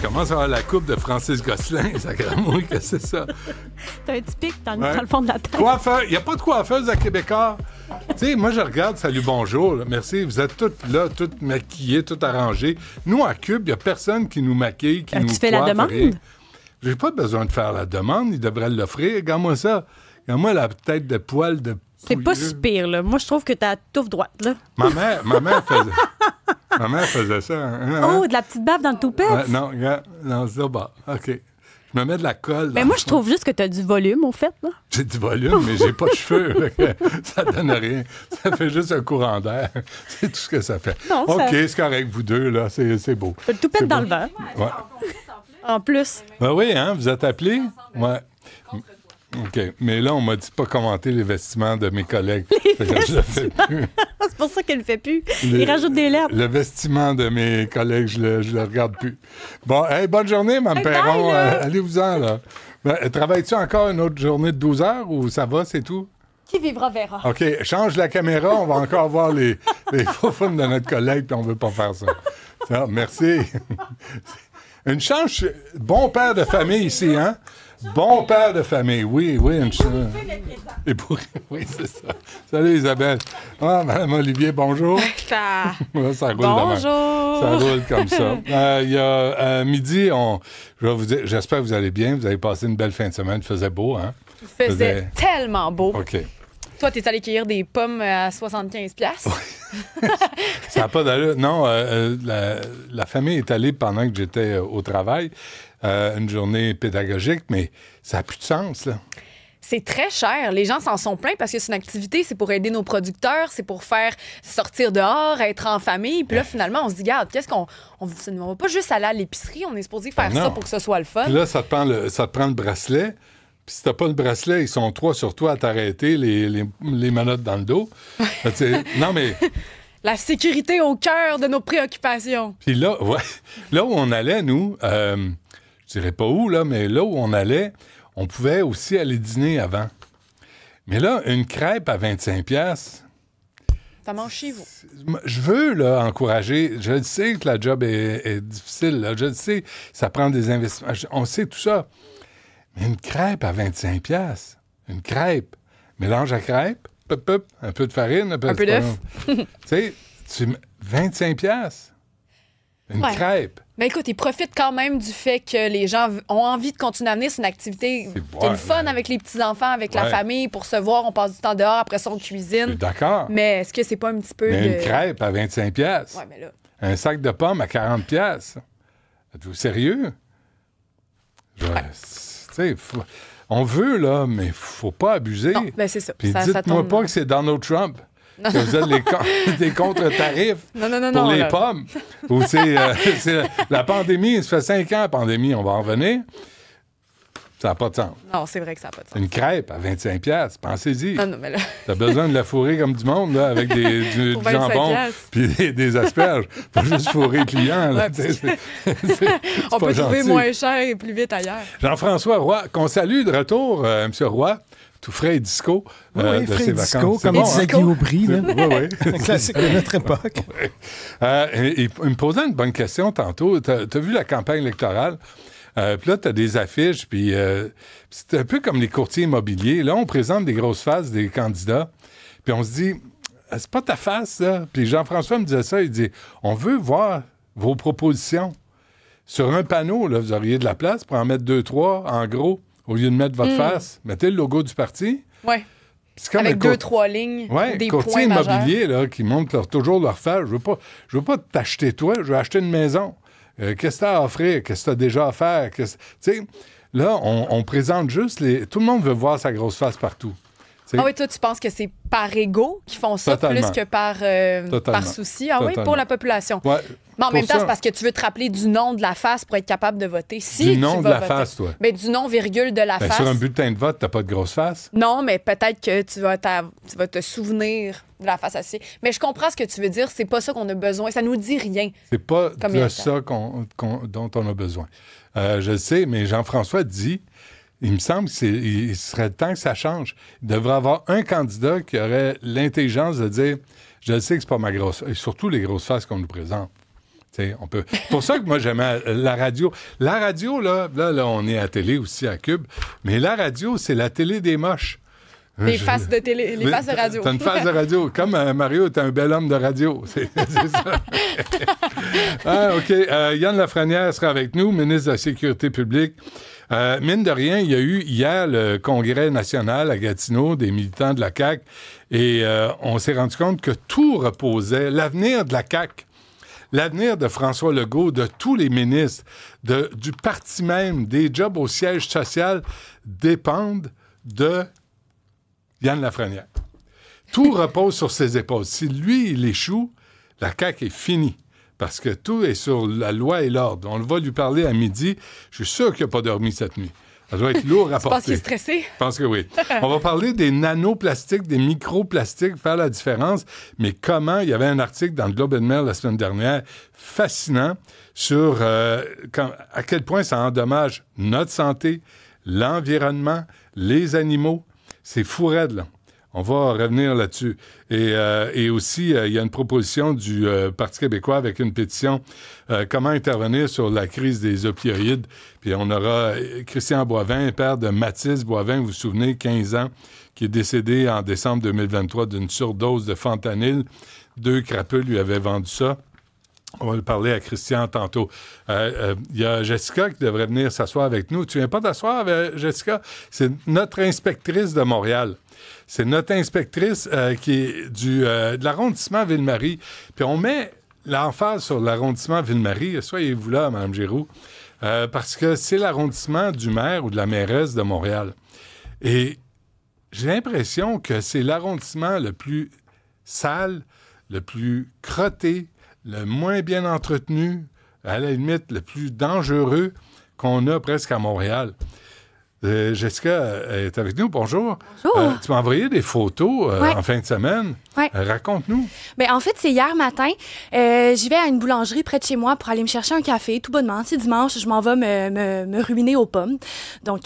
commence à avoir la coupe de Francis Gosselin. Sacramouille, que c'est ça? T'as un petit pic dans le fond de la tête. Coiffeur. Il n'y a pas de coiffeuse à Québécois. Tu sais, moi, je regarde Salut, bonjour. Là. Merci. Vous êtes toutes là, toutes maquillées, toutes arrangées. Nous, à Cube, il n'y a personne qui nous maquille, qui nous coiffe. Tu fais la demande? Rien. J'ai pas besoin de faire la demande. Il devrait l'offrir. Regarde-moi ça. Regarde-moi la tête de poil de c'est pas si pire, là. Moi, je trouve que t'as touffe droite, là. Ma mère faisait... Ma mère faisait ça. Hein? Oh, de la petite bave dans le toupette? Ouais, non, regarde. Non, c'est ça, bah, OK. Je me mets de la colle. Mais moi, je trouve juste que t'as du volume, au fait, là. J'ai du volume, mais j'ai pas de cheveux. Ça donne rien. Ça fait juste un courant d'air. C'est tout ce que ça fait. Non, OK, c'est correct, vous deux, là. C'est beau. T'as le toupette dans le vent. Ouais. En plus. Ben oui, hein? Vous êtes appelés? Ouais. OK. Mais là, on m'a dit de pas commenter les vestiments de mes collègues. C'est pour ça qu'elle ne le fait plus. Il rajoute des lettres. Le vestiment de mes collègues, je le regarde plus. Bon, hey, bonne journée, Mme Perron. Allez-vous-en, là. Ben, travailles-tu encore une autre journée de 12 heures ou ça va, c'est tout? Qui vivra verra. OK. Change la caméra. On va encore voir les faufounes de notre collègue, puis on veut pas faire ça. Ça, merci. Une chance. Bon père de famille ici, hein? Bon père de famille, oui, une chance. Oui, c'est ça. Salut Isabelle. Ah, Mme Olivier, bonjour. Ça roule bonjour. Ça roule comme ça. Il y a midi, je vais vous dire, j'espère que vous allez bien. Vous avez passé une belle fin de semaine. Il faisait beau, hein? Il faisait tellement beau. OK. Toi, t'es allé cueillir des pommes à 75$. Ça n'a pas d'allure. Non, la famille est allée pendant que j'étais au travail. Une journée pédagogique, mais ça n'a plus de sens, là. C'est très cher. Les gens s'en sont plaints parce que c'est une activité, c'est pour aider nos producteurs, c'est pour faire sortir dehors, être en famille. Puis là, finalement, on se dit, regarde, on va pas juste aller à l'épicerie, on est supposé faire ça pour que ce soit le fun. Puis là, ça te prend le bracelet. Puis si t'as pas le bracelet, ils sont 3 sur toi à t'arrêter, les menottes dans le dos. Non, mais... La sécurité au cœur de nos préoccupations. Puis là, là où on allait, nous... je dirais pas où, là, mais là où on allait, on pouvait aussi aller dîner avant. Mais là, une crêpe à 25$... Ça mange chez vous. Je veux, là, encourager. Je sais que la job est difficile, là. Je sais, ça prend des investissements. On sait tout ça. Mais une crêpe à 25$, une crêpe, mélange à crêpe, un peu de farine, un peu d'œuf. Tu sais, 25$. Une crêpe. Mais écoute, ils profitent quand même du fait que les gens ont envie de continuer à venir. C'est une activité qui est le fun avec les petits-enfants, avec la famille, pour se voir. On passe du temps dehors, après ça, on cuisine. D'accord. Mais est-ce que c'est pas un petit peu... Mais une crêpe à 25$. Ouais, mais là... Un sac de pommes à 40$. Êtes-vous sérieux? Tu sais, on veut, là, mais faut pas abuser. Non, ben c'est ça. Puis dites-moi pas que c'est Donald Trump. Que vous êtes des contre-tarifs pour les pommes. Ou c'est la pandémie, ça fait 5 ans la pandémie, on va en revenir. Ça n'a pas de sens. Non, c'est vrai que ça n'a pas de sens. Une crêpe à 25$, pensez-y. Non, mais là... T'as besoin de la fourrer comme du monde, là, avec du jambon puis des asperges. Pas juste fourrer le client. Là, on peut trouver moins cher et plus vite ailleurs. Jean-François Roy, qu'on salue de retour, M. Roy. Tout frais et disco oui, de ses vacances. Disco, comme disait Guy Aubry. Oui. Un classique de notre époque. Il me posait une bonne question tantôt. T'as vu la campagne électorale? Puis là, t'as des affiches, puis c'est un peu comme les courtiers immobiliers. Là, on présente des grosses faces des candidats, puis on se dit, c'est pas ta face, ça. Puis Jean-François me disait ça, il dit, on veut voir vos propositions. Sur un panneau, là, vous auriez de la place pour en mettre 2, 3, en gros. Au lieu de mettre votre face, mettez le logo du parti. Oui. Avec 2, 3 lignes, des courtiers points immobiliers là, qui montrent toujours leur face. Je veux pas t'acheter toi, je veux acheter une maison. Qu'est-ce que tu as à offrir? Qu'est-ce que tu as déjà à faire? Tu sais, là, on présente juste tout le monde veut voir sa grosse face partout. Ah oui, toi, tu penses que c'est par ego qu'ils font ça plus que par souci? Ah oui, pour la population. Ouais. Mais en même temps, c'est parce que tu veux te rappeler du nom de la face pour être capable de voter. Du nom de la face, toi? Bien, du nom, virgule, de la face. Sur un bulletin de vote, t'as pas de grosse face? Non, mais peut-être que tu vas te souvenir de la face assise. Mais je comprends ce que tu veux dire. C'est pas ça qu'on a besoin. Ça nous dit rien. C'est pas de ça dont on a besoin. Je le sais, mais Jean-François dit... Il me semble qu'il serait temps que ça change. Il devrait y avoir un candidat qui aurait l'intelligence de dire « Je sais que c'est pas ma grosse... » Et surtout les grosses faces qu'on nous présente. On peut. C'est pour ça que moi, j'aimais la radio. La radio, là, on est à télé aussi, à Cube, mais la radio, c'est la télé des moches. Les faces de télé, les faces de radio. T'as une face de radio. Comme Mario, t'es un bel homme de radio. C'est ça. OK. Yann Lafrenière sera avec nous, ministre de la Sécurité publique. Mine de rien, il y a eu hier le congrès national à Gatineau des militants de la CAQ et on s'est rendu compte que tout reposait, l'avenir de la CAQ, l'avenir de François Legault, de tous les ministres, du parti même, des jobs au siège social dépendent de Yann Lafrenière. Tout repose sur ses épaules. Si lui, il échoue, la CAQ est finie. Parce que tout est sur la loi et l'ordre. On va lui parler à midi. Je suis sûr qu'il n'a pas dormi cette nuit. Ça doit être lourd à porter. Tu penses qu'il est stressé? Je pense que oui. On va parler des nanoplastiques, des microplastiques, faire la différence. Mais comment? Il y avait un article dans le Globe and Mail la semaine dernière, fascinant, sur à quel point ça endommage notre santé, l'environnement, les animaux. C'est fou raide, là. On va revenir là-dessus. Et aussi, il y a une proposition du Parti québécois avec une pétition comment intervenir sur la crise des opioïdes. Puis on aura Christian Boivin, père de Mathis Boivin, vous vous souvenez, 15 ans, qui est décédé en décembre 2023 d'une surdose de fentanyl. 2 crapules lui avaient vendu ça. On va le parler à Christian tantôt. Il y a Jessica qui devrait venir s'asseoir avec nous. Tu viens pas t'asseoir avec Jessica? C'est notre inspectrice de Montréal. C'est notre inspectrice qui est de l'arrondissement Ville-Marie. Puis on met l'emphase sur l'arrondissement Ville-Marie. Soyez-vous là, Mme Giroux. Parce que c'est l'arrondissement du maire ou de la mairesse de Montréal. Et j'ai l'impression que c'est l'arrondissement le plus sale, le plus crotté, le moins bien entretenu, à la limite, le plus dangereux qu'on a presque à Montréal. Jessica est avec nous. Bonjour. Bonjour. Tu m'as envoyé des photos Ouais. en fin de semaine. Ouais. Raconte-nous. En fait, c'est hier matin. J'y vais à une boulangerie près de chez moi pour aller me chercher un café, tout bonnement. C'est dimanche, je m'en vais me ruiner aux pommes. Donc,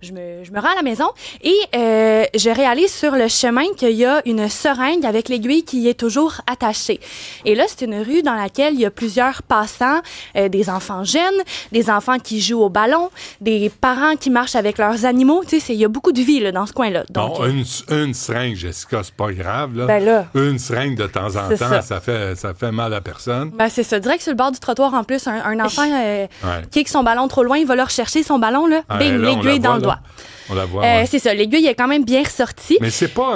je me rends à la maison et je réalise sur le chemin qu'il y a une seringue avec l'aiguille qui y est toujours attachée. Et là, c'est une rue dans laquelle il y a plusieurs passants, des enfants jeunes, des enfants qui jouent au ballon, des parents qui marchent avec leurs animaux. Tu sais, il y a beaucoup de vie là, dans ce coin-là. Donc, Non, une seringue, Jessica, c'est pas grave. Là. Ben là, Une seringue de temps en c'est temps, ça. ça fait mal à personne. c'est ça. Direct sur le bord du trottoir, en plus, un enfant Ouais. qui est avec son ballon trop loin, il va leur chercher son ballon, là. Ah, Bing, là, on l'aiguille la dans voit, le là. doigt. On la voit. Ouais. C'est ça. L'aiguille est quand même bien ressortie. Mais c'est pas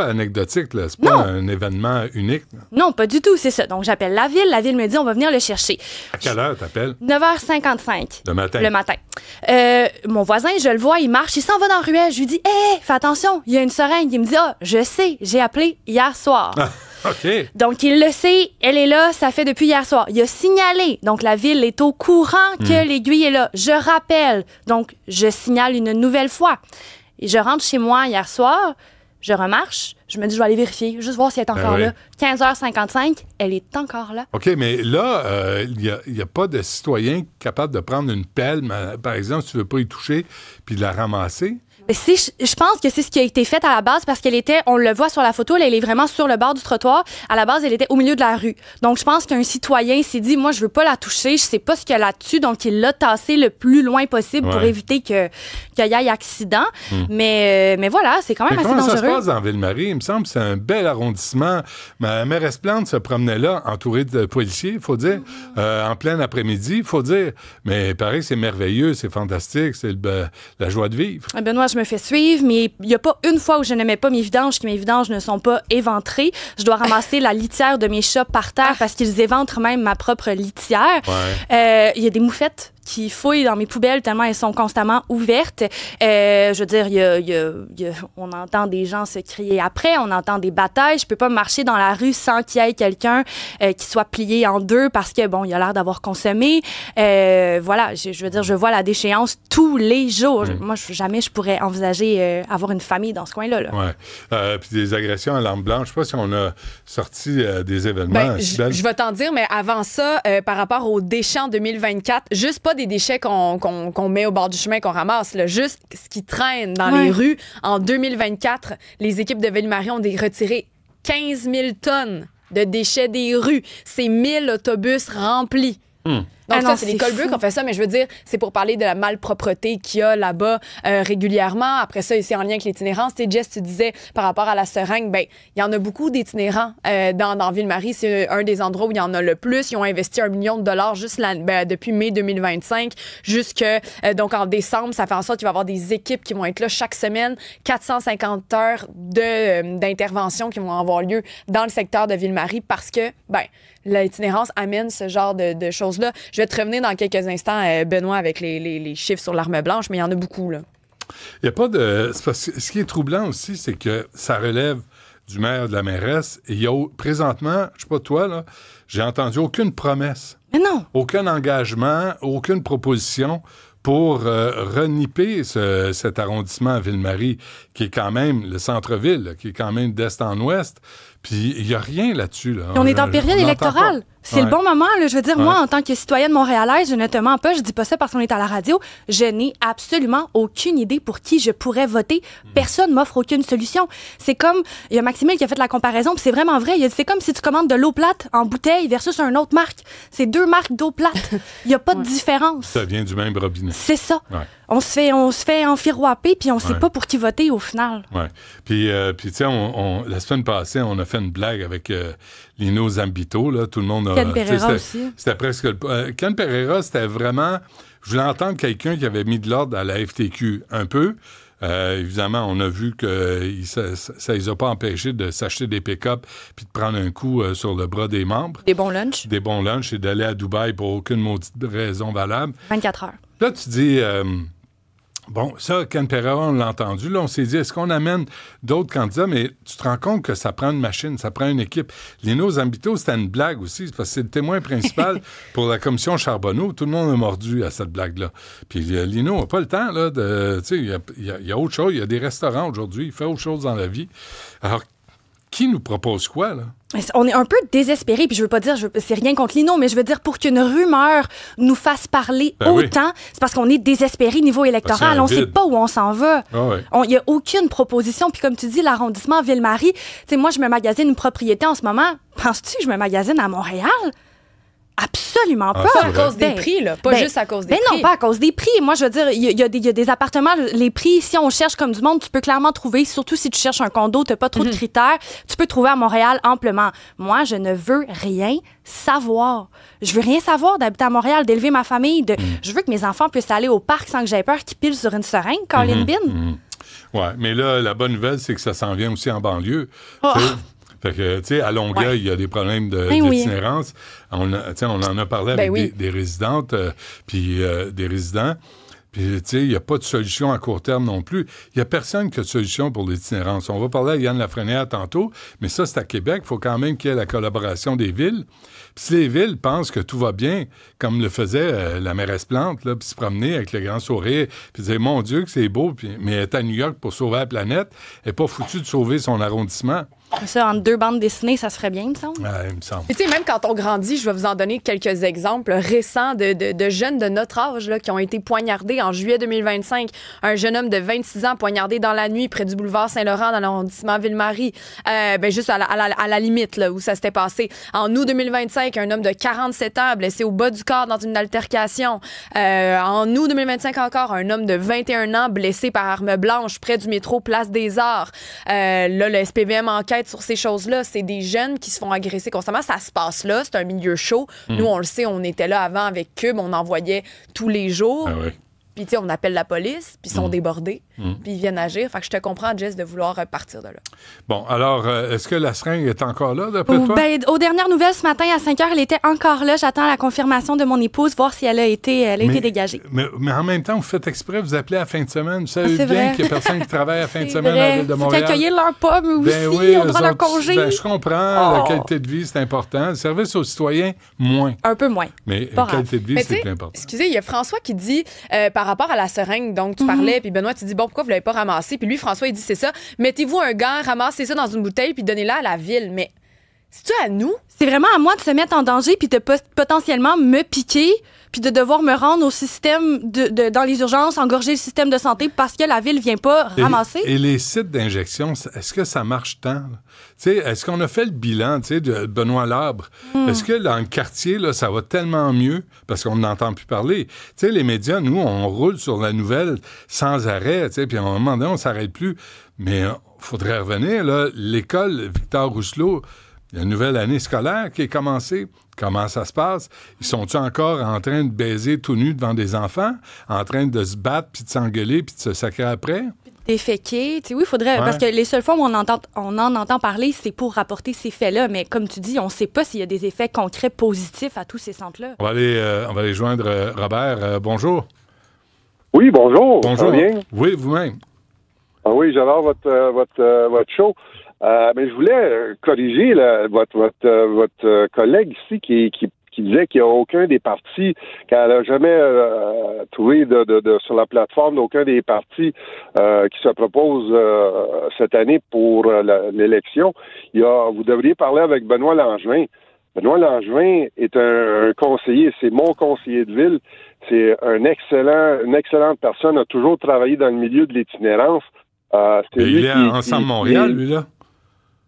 anecdotique, là. C'est pas Non. un événement unique. Là. Non, pas du tout, c'est ça. Donc, j'appelle la ville. La ville me dit, on va venir le chercher. À quelle heure t'appelles? 9h55. Le matin. Le matin. Mon voisin, je le vois, il marche, il s'en va dans la ruelle. Je lui dis, hé, fais attention, il y a une seringue. Il me dit, je sais, j'ai appelé hier soir. Ah, OK. Donc, il le sait, elle est là, ça fait depuis hier soir. Il a signalé, donc la ville est au courant que l'aiguille est là. Je rappelle, donc je signale une nouvelle fois. Et je rentre chez moi hier soir, je remarche, je me dis, je vais aller vérifier, juste voir si elle est encore oui. là. 15h55, elle est encore là. OK, mais là, il n'y a pas de citoyen capable de prendre une pelle, par exemple, si tu ne veux pas y toucher, puis de la ramasser. Je pense que c'est ce qui a été fait à la base parce qu'elle était, on le voit sur la photo, là, elle est vraiment sur le bord du trottoir. À la base, elle était au milieu de la rue. Donc, je pense qu'un citoyen s'est dit, moi, je veux pas la toucher, je sais pas ce qu'il y a là-dessus, donc il l'a tassée le plus loin possible pour éviter qu'il y ait accident. Mais voilà, c'est quand même Mais assez comment dangereux. ça se passe dans Ville-Marie? Il me semble que c'est un bel arrondissement. Ma mairesse Plante se promenait là, entourée de policiers, il faut dire, en plein après-midi, il faut dire. Mais pareil, c'est merveilleux, c'est fantastique, c'est la joie de vivre. Benoît, je me fais suivre, mais il n'y a pas une fois où je ne mets pas mes vidanges, que mes vidanges ne sont pas éventrées. Je dois ramasser la litière de mes chats par terre parce qu'ils éventrent même ma propre litière. Il y a des moufettes qui fouillent dans mes poubelles tellement elles sont constamment ouvertes. Je veux dire, on entend des gens se crier après, on entend des batailles. Je peux pas marcher dans la rue sans qu'il y ait quelqu'un qui soit plié en deux parce que, bon, il a l'air d'avoir consommé. Voilà, je veux dire, je vois la déchéance tous les jours. Moi, jamais je pourrais envisager avoir une famille dans ce coin-là. Là. Ouais. Puis des agressions à l'arme blanche. Je sais pas si on a sorti des événements. Je vais t'en dire, mais avant ça, par rapport aux déchets en 2024, juste pas des déchets qu'on met au bord du chemin, qu'on ramasse, là, juste ce qui traîne dans les rues. En 2024, les équipes de Ville-Marie ont retiré 15 000 tonnes de déchets des rues. C'est 1000 autobus remplis. Donc, non, c'est c'est l'école bleue fou. qu'on fait ça, mais je veux dire, c'est pour parler de la malpropreté qu'il y a là-bas régulièrement. Après ça, c'est en lien avec l'itinérance. Tu sais, Jess, tu disais par rapport à la seringue, ben il y en a beaucoup d'itinérants dans Ville-Marie. C'est un des endroits où il y en a le plus. Ils ont investi $1 million juste depuis mai 2025 donc en décembre. Ça fait en sorte qu'il va y avoir des équipes qui vont être là chaque semaine. 450 heures d'intervention qui vont avoir lieu dans le secteur de Ville-Marie parce que, l'itinérance amène ce genre de choses-là. Je vais te revenir dans quelques instants, Benoît, avec les chiffres sur l'arme blanche, mais il y en a beaucoup, là. Il n'y a pas de... c'est parce que ce qui est troublant aussi, c'est que ça relève du maire, de la mairesse, et il y a présentement, je ne sais pas toi, là, j'ai entendu aucune promesse. Mais non! Aucun engagement, aucune proposition pour reniper cet arrondissement à Ville-Marie, qui est quand même le centre-ville, là, qui est quand même d'est en ouest. Puis il n'y a rien là-dessus. Là. On est en période électorale. C'est le bon moment. Là. Je veux dire, moi, en tant que citoyenne montréalaise, je ne te mens pas, je dis pas ça parce qu'on est à la radio, je n'ai absolument aucune idée pour qui je pourrais voter. Personne m'offre aucune solution. C'est comme, il y a Maximile qui a fait la comparaison, puis c'est vraiment vrai. Il a dit, c'est comme si tu commandes de l'eau plate en bouteille versus une autre marque. C'est 2 marques d'eau plate. Il n'y a pas de différence. Ça vient du même robinet. C'est ça. Ouais. On se fait enfiroiper, puis on ne sait pas pour qui voter au final. Oui. Puis tu sais, la semaine passée, on a fait une blague avec Lino Zambito. Là. Tout le monde a... Ken Pereira aussi. C'était presque... Ken Pereira, c'était vraiment... Je voulais entendre quelqu'un qui avait mis de l'ordre à la FTQ un peu. Évidemment, on a vu que ça les a pas empêchés de s'acheter des pick-up puis de prendre un coup sur le bras des membres. Des bons lunchs. Des bons lunchs et d'aller à Dubaï pour aucune maudite raison valable. 24 heures. Là, tu dis... bon, ça, Ken Pereira, on l'a entendu. Là, on s'est dit, est-ce qu'on amène d'autres candidats? Mais tu te rends compte que ça prend une machine, ça prend une équipe. Lino Zambito, c'était une blague aussi, parce que c'est le témoin principal pour la commission Charbonneau. Tout le monde a mordu à cette blague-là. Puis Lino n'a pas le temps, là, de... Tu sais, il y a autre chose. Il y a des restaurants aujourd'hui. Il fait autre chose dans la vie. Alors, qui nous propose quoi, là? On est un peu désespérés, puis je veux pas dire, c'est rien contre Lino, mais je veux dire, pour qu'une rumeur nous fasse parler autant, c'est parce qu'on est désespérés niveau électoral. On sait pas où on s'en va. Il y a aucune proposition. Puis comme tu dis, l'arrondissement Ville-Marie, tu sais, moi, je me magasine une propriété en ce moment. Penses-tu que je me magasine à Montréal? Absolument pas. Pas à cause des prix, là. Pas juste à cause des prix. Non, pas à cause des prix. Moi, je veux dire, il y a des appartements, les prix, si on cherche comme du monde, tu peux clairement trouver, surtout si tu cherches un condo, tu n'as pas trop de critères, tu peux trouver à Montréal amplement. Moi, je ne veux rien savoir. Je veux rien savoir d'habiter à Montréal, d'élever ma famille. Je veux que mes enfants puissent aller au parc sans que j'aie peur qu'ils pilent sur une seringue, Colin Bean. Oui, mais là, la bonne nouvelle, c'est que ça s'en vient aussi en banlieue. Fait que, tu sais, à Longueuil, il y a des problèmes d'itinérance. On en a parlé avec des résidentes, puis des résidents. Puis, tu sais, il n'y a pas de solution à court terme non plus. Il n'y a personne qui a de solution pour l'itinérance. On va parler à Yann Lafrenière tantôt, mais ça, c'est à Québec. Il faut quand même qu'il y ait la collaboration des villes. Puis si les villes pensent que tout va bien, comme le faisait la mairesse Plante, là, puis se promener avec le grand sourire, puis dire, mon Dieu, que c'est beau, mais elle est à New York pour sauver la planète, elle n'est pas foutue de sauver son arrondissement. Ça, entre 2 bandes dessinées, ça se ferait bien, il me semble. Il me semble. Tu sais, même quand on grandit, je vais vous en donner quelques exemples récents de jeunes de notre âge là, qui ont été poignardés en juillet 2025. Un jeune homme de 26 ans poignardé dans la nuit près du boulevard Saint-Laurent dans l'arrondissement Ville-Marie. Juste à la limite là, où ça s'était passé. En août 2025, un homme de 47 ans blessé au bas du corps dans une altercation. En août 2025 encore, un homme de 21 ans blessé par arme blanche près du métro Place des Arts. Là, le SPVM enquête sur ces choses-là. C'est des jeunes qui se font agresser constamment. Ça se passe là. C'est un milieu chaud. Nous, on le sait, on était là avant avec Cube. On en voyait tous les jours. Puis, tu sais, on appelle la police, puis ils sont débordés, puis ils viennent agir. Fait que je te comprends, Jess, de vouloir partir de là. Bon, alors, est-ce que la seringue est encore là, d'après toi? Ben, aux dernières nouvelles, ce matin, à 5 h, elle était encore là. J'attends la confirmation de mon épouse, voir si elle a été dégagée. Mais en même temps, vous faites exprès, vous appelez à la fin de semaine. Vous savez bien qu'il y a personne qui travaille à la fin de semaine à la Ville de Montréal. Il faut accueillir leurs pommes aussi. On prend leur congé. Ben, je comprends. La qualité de vie, c'est important. Le service aux citoyens, moins. Un peu moins. Mais la qualité de vie, c'est plus important. Excusez, il y a François qui dit, par rapport à la seringue, donc tu parlais, puis Benoît, tu dis, bon, pourquoi vous l'avez pas ramassé? Puis lui, François, il dit, c'est ça. Mettez-vous un gant, ramassez ça dans une bouteille, puis donnez-la à la ville. Mais C'est-tu à nous? C'est vraiment à moi de se mettre en danger puis de potentiellement me piquer puis de devoir me rendre au système dans les urgences, engorger le système de santé parce que la ville vient pas ramasser. Et les sites d'injection, est-ce que ça marche tant? Est-ce qu'on a fait le bilan de Benoît Labre? Est-ce que dans le quartier, là, ça va tellement mieux parce qu'on n'entend plus parler? Les médias, nous, on roule sur la nouvelle sans arrêt, puis à un moment donné, on ne s'arrête plus. Mais il faudrait revenir, là, l'école Victor Rousselot, il y a une nouvelle année scolaire qui est commencée. Comment ça se passe? Ils sont-ils encore en train de baiser tout nus devant des enfants? En train de se battre, puis de s'engueuler, puis de se sacrer après? Déféquer. Oui, il faudrait... Ouais. Parce que les seules fois où on en entend parler, c'est pour rapporter ces faits-là. Mais comme tu dis, on ne sait pas s'il y a des effets concrets positifs à tous ces centres-là. On va aller joindre Robert. Bonjour. Oui, bonjour. Bonjour. Ça va bien? Oui, vous-même. Ah oui, j'adore votre show. Mais je voulais corriger votre collègue ici qui disait qu'il n'y a aucun des partis, qu'elle n'a jamais trouvé sur la plateforme d'aucun des partis qui se proposent cette année pour l'élection. Vous devriez parler avec Benoît Langevin. Benoît Langevin est un conseiller, c'est mon conseiller de ville. C'est une excellente personne, a toujours travaillé dans le milieu de l'itinérance. Il est Ensemble Montréal, lui, là?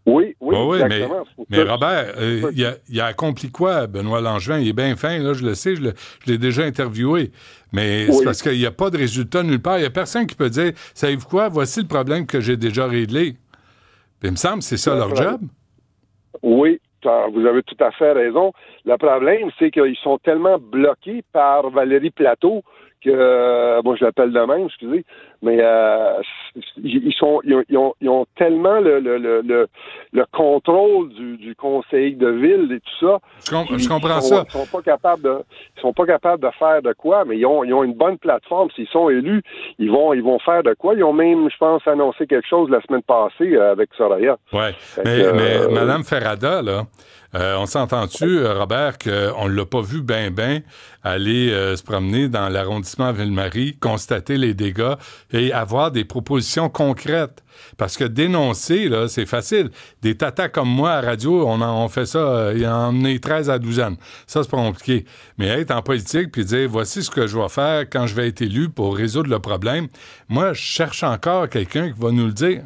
Oui, exactement. Mais Robert, il a accompli quoi, Benoît Langevin? Il est bien fin, là, je le sais, je l'ai déjà interviewé. Mais c'est parce qu'il n'y a pas de résultat nulle part. Il n'y a personne qui peut dire, savez-vous quoi, voici le problème que j'ai déjà réglé. Puis, il me semble que c'est ça leur job. Oui, vous avez tout à fait raison. Le problème, c'est qu'ils sont tellement bloqués par Valérie Plateau que, moi je l'appelle de même, excusez, mais ils ont tellement le contrôle du conseil de ville et tout ça. Je comprends ça. Ils sont pas capables de faire de quoi, mais ils ont une bonne plateforme. S'ils sont élus, ils vont faire de quoi. Ils ont même, je pense, annoncé quelque chose la semaine passée avec Soraya. Oui, mais Mme Ferrada, là, on s'entend-tu, Robert, qu'on ne l'a pas vu ben aller se promener dans l'arrondissement Ville-Marie, constater les dégâts et avoir des propositions concrètes? Parce que dénoncer, là, c'est facile. Des tatas comme moi à radio, on fait ça, il y en a 13 à 12 ans. Ça, c'est pas compliqué. Mais être en politique puis dire, voici ce que je vais faire quand je vais être élu pour résoudre le problème, moi, je cherche encore quelqu'un qui va nous le dire.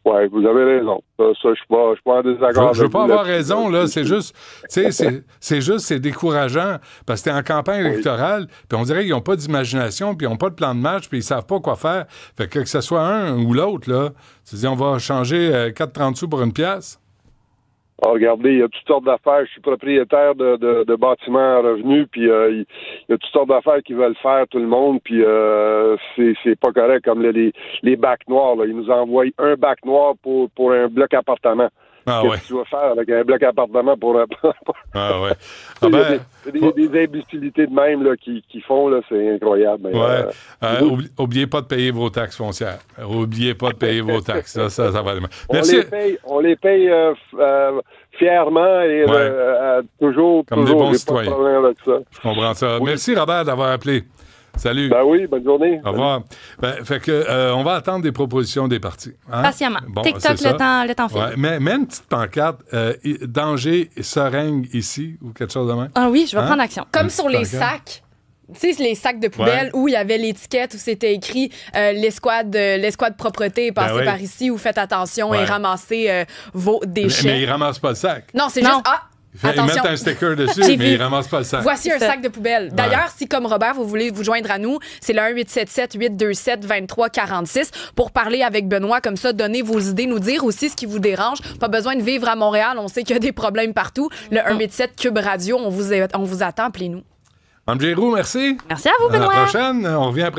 Oui, vous avez raison. Ça, je suis pas en désaccord. Je veux pas avoir raison, là. C'est juste, c'est décourageant parce que t'es en campagne électorale, puis on dirait qu'ils n'ont pas d'imagination, puis ils n'ont pas de plan de match, puis ils savent pas quoi faire. Fait que ce soit un ou l'autre, là, tu dis, on va changer 4,30 sous pour une pièce. Ah, regardez, il y a toutes sortes d'affaires. Je suis propriétaire de bâtiments à revenus, puis il y a toutes sortes d'affaires qui veulent faire tout le monde, puis c'est pas correct comme les bacs noirs. Là. Ils nous envoient un bac noir pour un bloc appartement. Qu'est-ce que tu vas faire avec un bloc appartement pour Ah ouais. Il y a des imbécilités de même là, qui font, là, c'est incroyable. Mais, oubliez pas de payer vos taxes foncières. Oubliez pas de payer vos taxes. Ça va aller. Merci. On les paye fièrement et toujours. Comme des bons citoyens. Pas de problème avec ça. Je comprends ça. Oui. Merci, Robert, d'avoir appelé. Salut. Ben oui, bonne journée. Au revoir. Fait que on va attendre des propositions des partis. Hein? Patiemment. Bon, TikTok, le temps fait. Ouais, mais une petite pancarte, danger se règne ici, ou quelque chose de même. Ah oui, je vais prendre action. Comme sur les sacs. Tu sais, les sacs de poubelle où il y avait l'étiquette où c'était écrit l'escouade propreté passez par ici ou faites attention et ramassez vos déchets. Mais ils ramassent pas le sac. Non, c'est juste Ils mettent un sticker dessus, mais ils ramassent pas le sac. Voici un sac de poubelle. D'ailleurs, si comme Robert, vous voulez vous joindre à nous, c'est le 1-877-827-2346 pour parler avec Benoît. Comme ça, donner vos idées, nous dire aussi ce qui vous dérange. Pas besoin de vivre à Montréal. On sait qu'il y a des problèmes partout. Le 187 Cube Radio, on vous attend. Appelez-nous. Mme Giroux, merci. Merci à vous, Benoît. À la prochaine. On revient après.